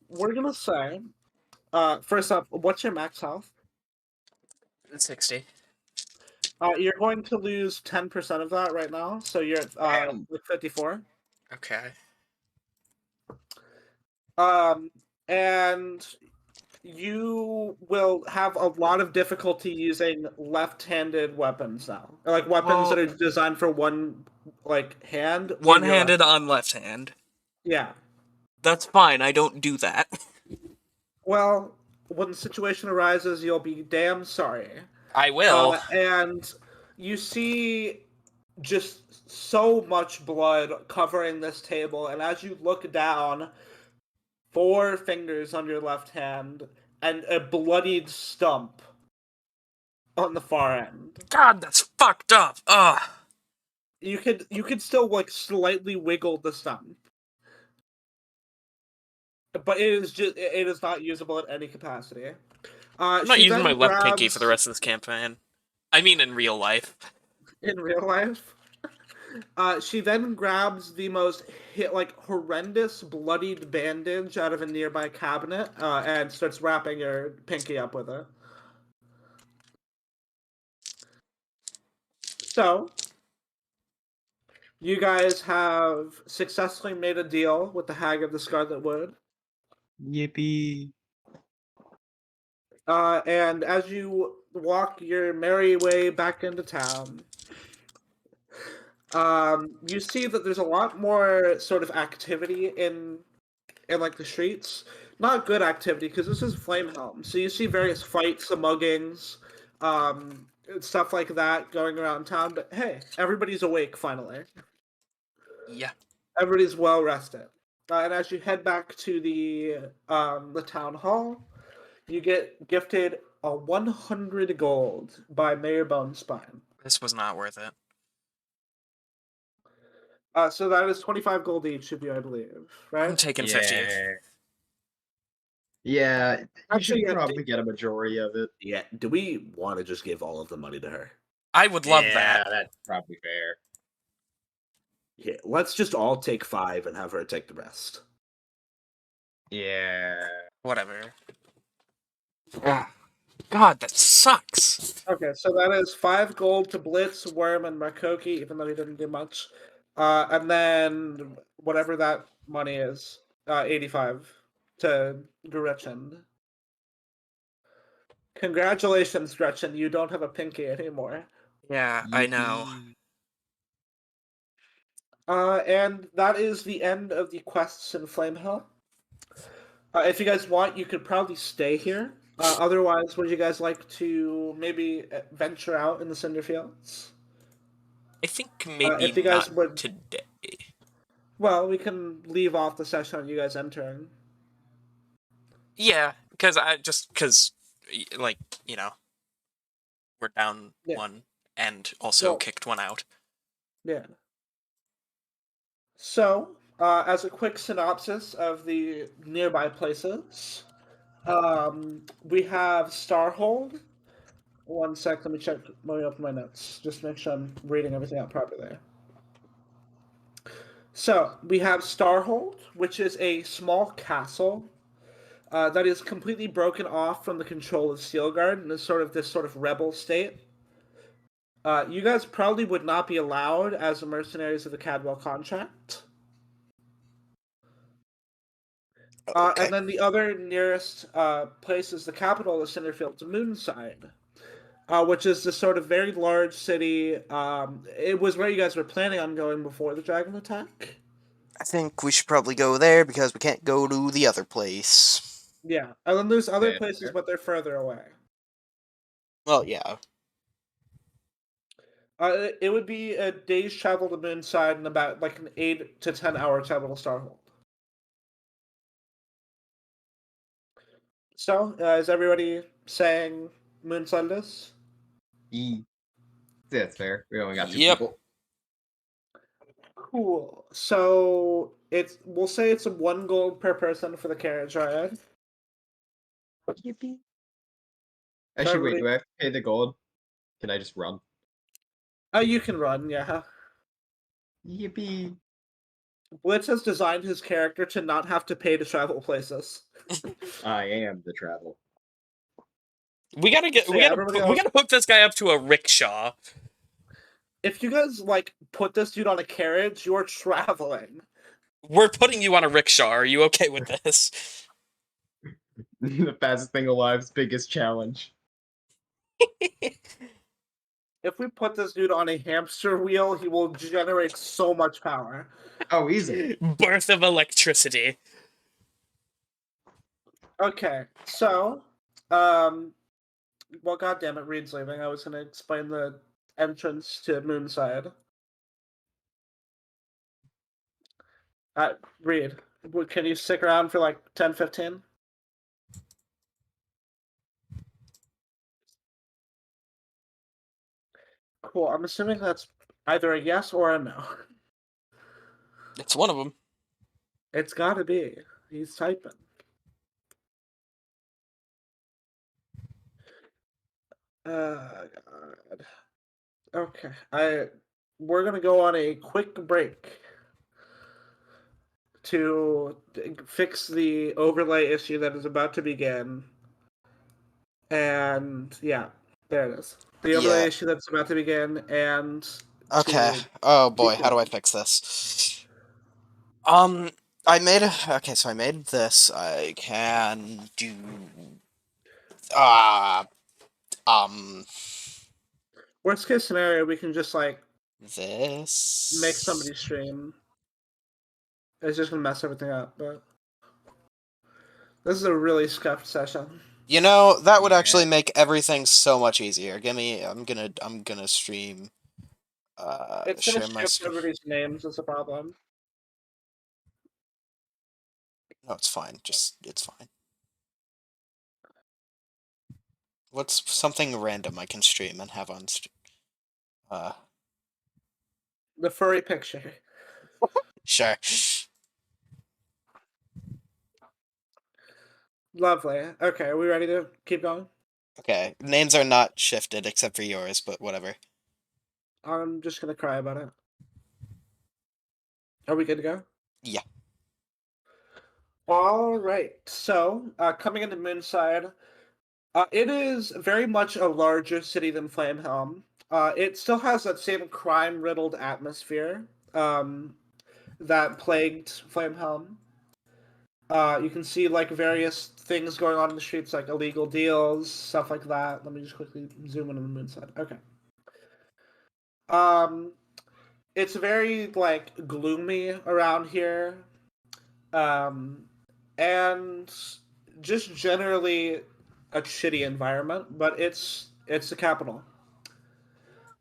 We're gonna say... first up, what's your max health? 60. You're going to lose 10% of that right now, so you're at 54. Okay. And you will have a lot of difficulty using left-handed weapons now. Like, weapons that are designed for one, hand. One-handed on left hand. Yeah. That's fine, I don't do that. Well, when the situation arises, you'll be damn sorry. I will. And you see just so much blood covering this table, and as you look down, 4 fingers on your left hand, and a bloodied stump on the far end. God, that's fucked up. Ugh. You could still slightly wiggle the stump, but it is not usable at any capacity. I'm not using my left pinky for the rest of this campaign. I mean, in real life. In real life. She then grabs the most horrendous bloodied bandage out of a nearby cabinet and starts wrapping your pinky up with it. So, you guys have successfully made a deal with the Hag of the Scarlet Wood. Yippee. And as you walk your merry way back into town, you see that there's a lot more sort of activity in the streets. Not good activity, because this is Flamehelm. So you see various fights, muggings, stuff like that going around town. But hey, everybody's awake finally. Yeah. Everybody's well rested. And as you head back to the town hall, you get gifted a 100 gold by Mayor Bonespine. This was not worth it. So that is 25 gold each of you, I believe, right? I'm taking 50. Yeah, you should Actually, probably get a majority of it. Yeah, do we want to just give all of the money to her? I would love that. That's probably fair. Yeah, let's just all take 5 and have her take the rest. Yeah. Whatever. God, that sucks. Okay, so that is 5 gold to Blitz, Worm, and Rahkoki, even though he didn't do much. And then whatever that money is, 85 to Gretchen. Congratulations, Gretchen. You don't have a pinky anymore. Yeah, I know. And that is the end of the quests in Flamehill. If you guys want, you could probably stay here. Otherwise, would you guys like to maybe venture out in the Cinder Fields? I think maybe if you guys not today. Well, we can leave off the session on you guys entering. Yeah, because we're down one and also kicked one out. Yeah. So, as a quick synopsis of the nearby places, we have Starhold. One sec, let me open my notes. Just make sure I'm reading everything out properly. So, we have Starhold, which is a small castle that is completely broken off from the control of Steelguard and is this sort of rebel state. You guys probably would not be allowed as the mercenaries of the Cadwell contract. Okay. And then the other nearest place is the capital of Cinder Fields, Moonside, which is this sort of very large city. It was where you guys were planning on going before the dragon attack. I think we should probably go there because we can't go to the other place. Yeah, and then there's other Yeah, places, fair. but they're further away. Well, yeah. It would be a day's travel to Moonside and about like an 8 to 10 hour travel to Starhold. So, is everybody saying Moonside is? Yeah, that's fair. We only got 2 Yep. people. Cool. So we'll say it's 1 gold per person for the carriage ride. Yippee. Actually, wait, do I have to pay the gold? Can I just run? You can run, yeah. Yippee. Blitz has designed his character to not have to pay to travel places. I am the travel. We gotta So yeah, everybody else- hook this guy up to a rickshaw. If you guys put this dude on a carriage, you're traveling. We're putting you on a rickshaw. Are you okay with this? The fastest thing alive's biggest challenge. If we put this dude on a hamster wheel, he will generate so much power. Oh, easy. Birth of electricity. Okay, so, well, goddammit, Reed's leaving. I was gonna explain the entrance to Moonside. Reed, can you stick around for 10, 15? Cool, I'm assuming that's either a yes or a no. It's one of them. It's gotta be. He's typing. God. Okay, we're gonna go on a quick break to fix the overlay issue that is about to begin. And yeah, there it is. The overlay Yeah. issue that's about to begin, and Okay. Oh boy, how do I fix this? I made okay, so I made this. I can do um worst case scenario, we can just this. make somebody stream. It's just gonna mess everything up, but this is a really scuffed session. You know, that would Yeah. actually make everything so much easier. I'm gonna stream It's share gonna my shift screen. everybody's names. Is a problem. No, it's fine. It's fine. What's something random I can stream and have on The furry picture. sure. Lovely. Okay, are we ready to keep going? Okay, names are not shifted except for yours, but whatever. I'm just gonna cry about it. Are we good to go? Yeah. All right. So, coming into Moonside, it is very much a larger city than Flamehelm. It still has that same crime-riddled atmosphere that plagued Flamehelm. You can see various things going on in the streets, like illegal deals, stuff like that. Let me just quickly zoom in on the Moonside. Okay. It's very gloomy around here, and just generally a shitty environment. But it's the capital.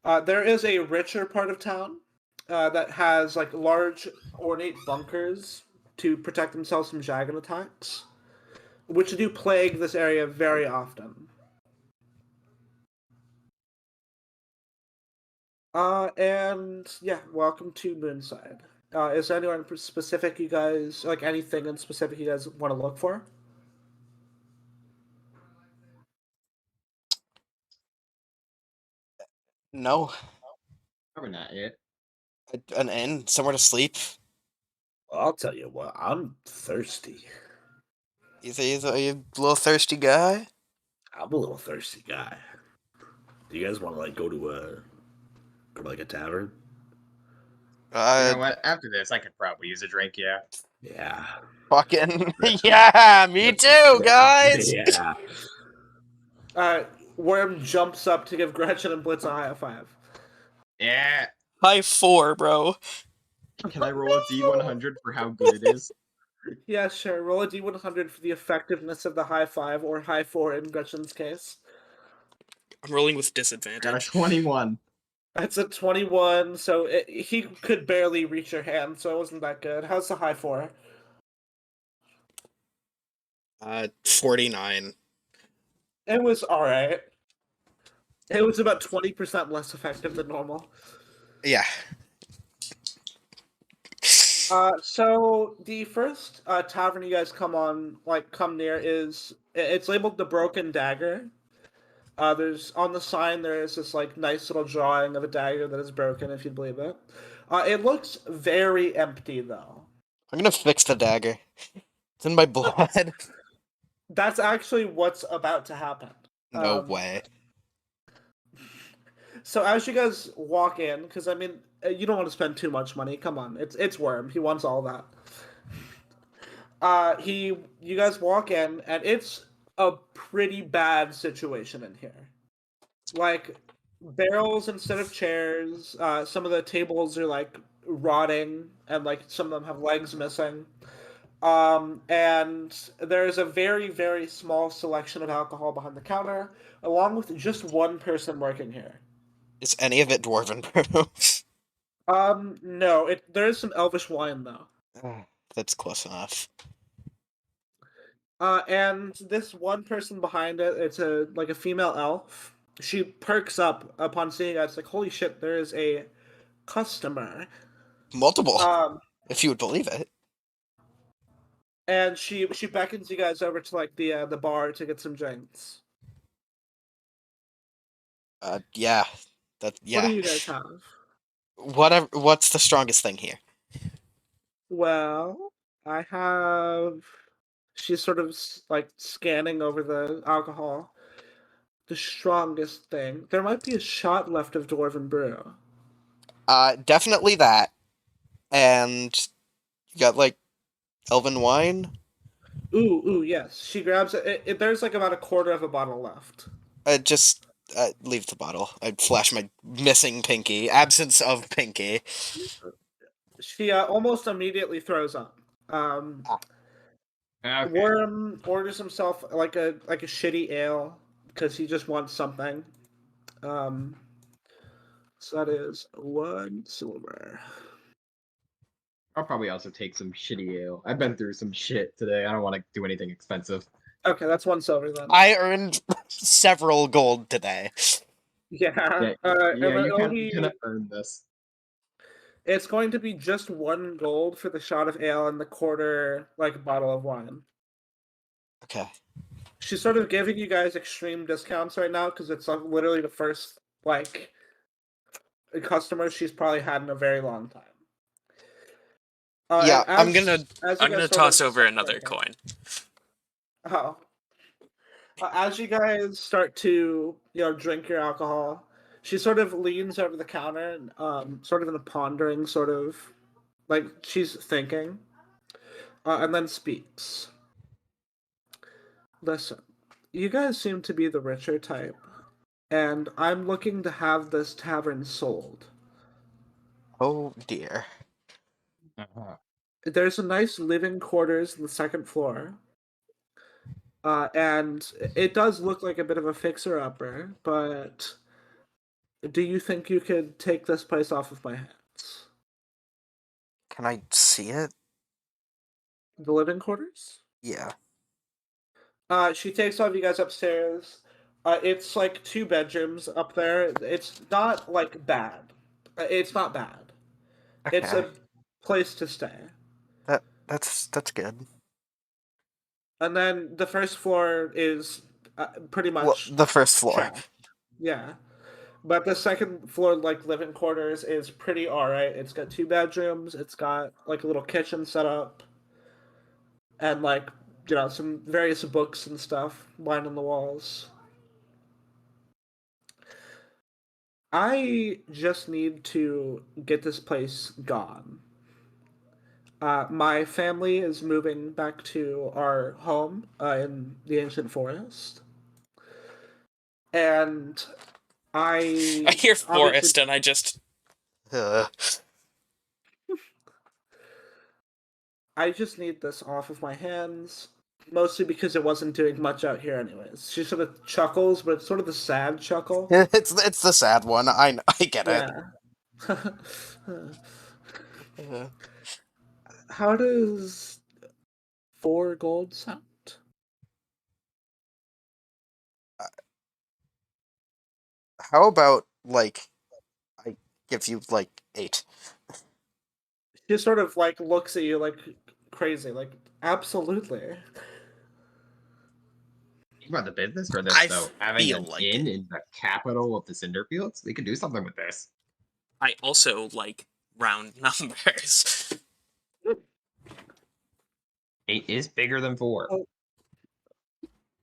There is a richer part of town that has large ornate bunkers to protect themselves from dragon attacks, which do plague this area very often. And yeah, welcome to Moonside. Is there anyone specific you guys, anything in specific you guys want to look for? No. Probably not yet. An inn, somewhere to sleep. I'll tell you what, I'm thirsty. Are you a little thirsty guy? I'm a little thirsty guy. Do you guys want to like go to a tavern? You know what? After this, I could probably use a drink. Yeah. Yeah. Fucking yeah, me too, guys. Yeah. Worm jumps up to give Gretchen and Blitz a high five. Yeah. High 4, bro. Can I roll a D100 for how good it is? Yeah, sure. Roll a d100 for the effectiveness of the high five, or high 4 in Gretchen's case. I'm rolling with I got a disadvantage. 21. That's a 21, so he could barely reach your hand, so it wasn't that good. How's the high 4? 49. It was alright. It was about 20% less effective than normal. Yeah. So the first tavern you guys come near is it's labeled the Broken Dagger. There's on the sign there is this like nice little drawing of a dagger that is broken, if you believe it. It looks very empty though. I'm gonna fix the dagger. It's in my blood. That's actually what's about to happen. No way. So as you guys walk in, because I mean, you don't want to spend too much money. Come on, it's Worm. He wants all that. You guys walk in, and it's a pretty bad situation in here. Like barrels instead of chairs. Some of the tables are like rotting, and like some of them have legs missing. And there's a very, very small selection of alcohol behind the counter, along with just one person working here. Is any of it dwarven brew? No, there is some elvish wine though. That's close enough. And this one person behind it, it's a female elf. She perks up upon seeing us, like, holy shit, there is a customer. Multiple, if you would believe it. And she beckons you guys over to like the bar to get some drinks. Yeah. Yeah. What do you guys have? What's the strongest thing here? Well, I have. She's sort of like scanning over the alcohol. The strongest thing. There might be a shot left of dwarven brew. Definitely that. And you got like elven wine. Ooh, yes. She grabs it. There's like about a quarter of a bottle left. Just leave the bottle. I'd flash my missing pinky. Absence of pinky. She almost immediately throws up. Okay. Worm orders himself like a shitty ale because he just wants something. So that is 1 silver. I'll probably also take some shitty ale. I've been through some shit today. I don't want to do anything expensive. Okay, that's 1 silver then. I earned several gold today. Yeah. You kind of earned this. It's going to be just 1 gold for the shot of ale and the quarter bottle of wine. Okay. She's sort of giving you guys extreme discounts right now because it's literally the first customer she's probably had in a very long time. Yeah, I'm gonna toss over another coin. Oh. As you guys start to drink your alcohol, she sort of leans over the counter and sort of in a pondering sort of like she's thinking, and then speaks. Listen, you guys seem to be the richer type, and I'm looking to have this tavern sold. Oh dear. There's a nice living quarters on the 2nd floor. And it does look like a bit of a fixer-upper, but do you think you could take this place off of my hands? Can I see it? The living quarters? Yeah. She takes all of you guys upstairs. It's like 2 bedrooms up there. It's not bad. It's not bad. Okay. It's a place to stay. That's good. And then the first floor is pretty much the first floor. trash. Yeah. But the 2nd floor, living quarters is pretty alright. It's got 2 bedrooms. It's got, a little kitchen set up. And, some various books and stuff lining the walls. I just need to get this place gone. My family is moving back to our home in the ancient forest, and I hear obviously forest and I just. I just need this off of my hands, mostly because it wasn't doing much out here anyways. She sort of chuckles, but it's sort of the sad chuckle. It's the sad one. I get it. Yeah. How does 4 gold sound? How about like I give you like 8? She sort of like looks at you like crazy, like absolutely. You run the business for this, I though. Having feel an like inn it. in the capital of the Cinder Fields, we could do something with this. I also like round numbers. 8 is bigger than 4. Oh.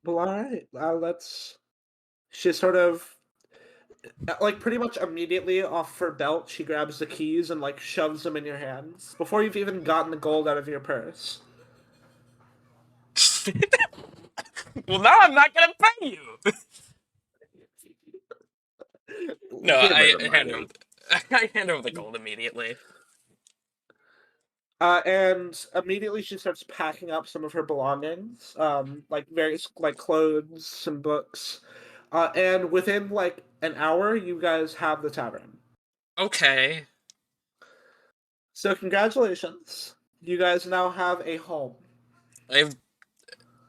Well, all right. Let's. She sort of like pretty much immediately off her belt, she grabs the keys and like shoves them in your hands before you've even gotten the gold out of your purse. Well, now I'm not gonna pay you. No, Give her I the hand money. over. I hand over the gold immediately. And immediately she starts packing up some of her belongings, like various like clothes, some books, and within like an hour, you guys have the tavern. Okay. So congratulations, you guys now have a home. I've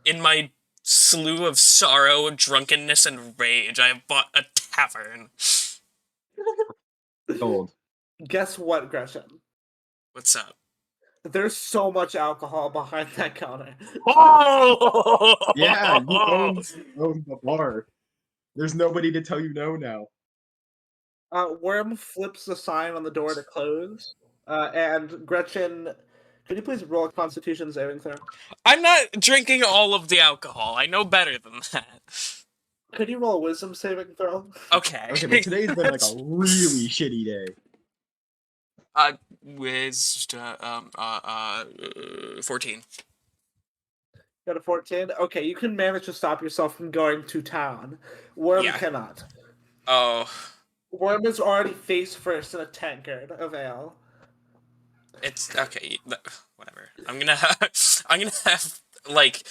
in my slew of sorrow, drunkenness, and rage, I have bought a tavern. Gold. Guess what, Gretchen? What's up? There's so much alcohol behind that counter. Oh! Yeah, you own the bar. There's nobody to tell you no now. Worm flips the sign on the door to close, and Gretchen, could you please roll a Constitution saving throw? I'm not drinking all of the alcohol. I know better than that. Could you roll a Wisdom saving throw? Okay. Okay, but today's been like a really shitty day. Wisdom, 14. Got a 14? Okay, you can manage to stop yourself from going to town. Worm Yeah. cannot. Oh, Worm is already face first in a tankard of ale. it's okay. Whatever. I'm gonna have like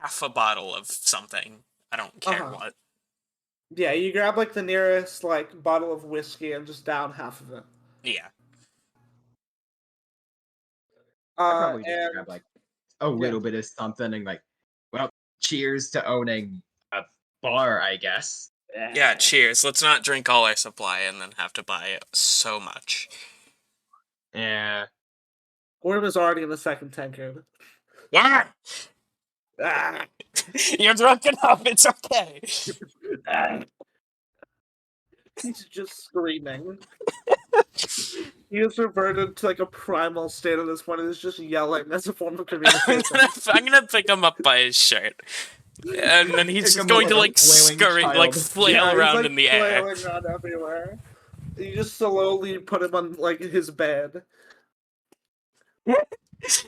half a bottle of something. I don't care what. Yeah, you grab like the nearest like bottle of whiskey and just down half of it. Yeah. I probably just And grab like a little bit of something and like, well, cheers to owning a bar, I guess. Yeah, cheers. Let's not drink all our supply and then have to buy so much. Yeah. Worm is already in the second tankard. What? Ah. You're drunk enough. It's okay. He's just screaming. He has reverted to like a primal state at this point and is just yelling as a form of communication. I'm gonna pick him up by his shirt. And then he's Pick just him going up to like a like flailing scurry, like child. flail he's, around like, in the air. flailing around everywhere. You just slowly put him on like his bed.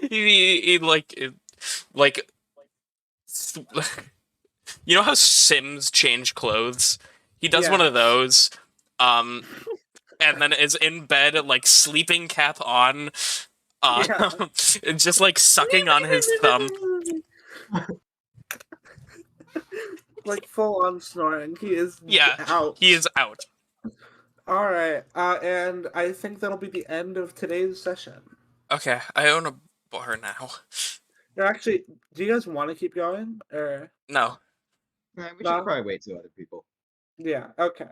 He like you know how Sims change clothes? He does one Yeah. of those. And then is in bed like sleeping cap on, Yeah. just like sucking on his thumb. Like full on snoring. He is Yeah, out. he is out. All right, and I think that'll be the end of today's session. Okay, I own a bar now. Actually, do you guys want to keep going, or No. We should No. probably wait till other people. yeah? Okay.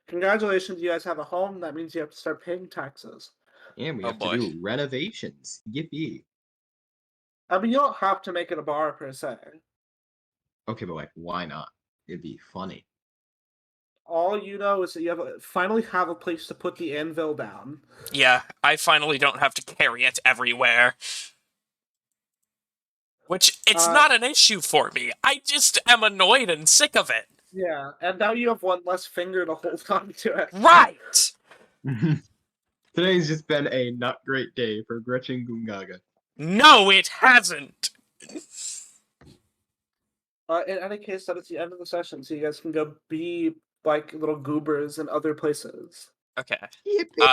Congratulations, you guys have a home. That means you have to start paying taxes. And we Oh, have boy. to do renovations. Yippee. I mean, you don't have to make it a bar per se. Okay, but like, why not? It'd be funny. All you know is that you finally have a place to put the anvil down. Yeah, I finally don't have to carry it everywhere. Which, it's not an issue for me. I just am annoyed and sick of it. Yeah, and now you have one less finger to hold on to it. Right! Today's just been a not great day for Gretchen Gongaga. No, it hasn't! In any case, that is the end of the session, so you guys can go be like little goobers in other places. Okay. Yippee.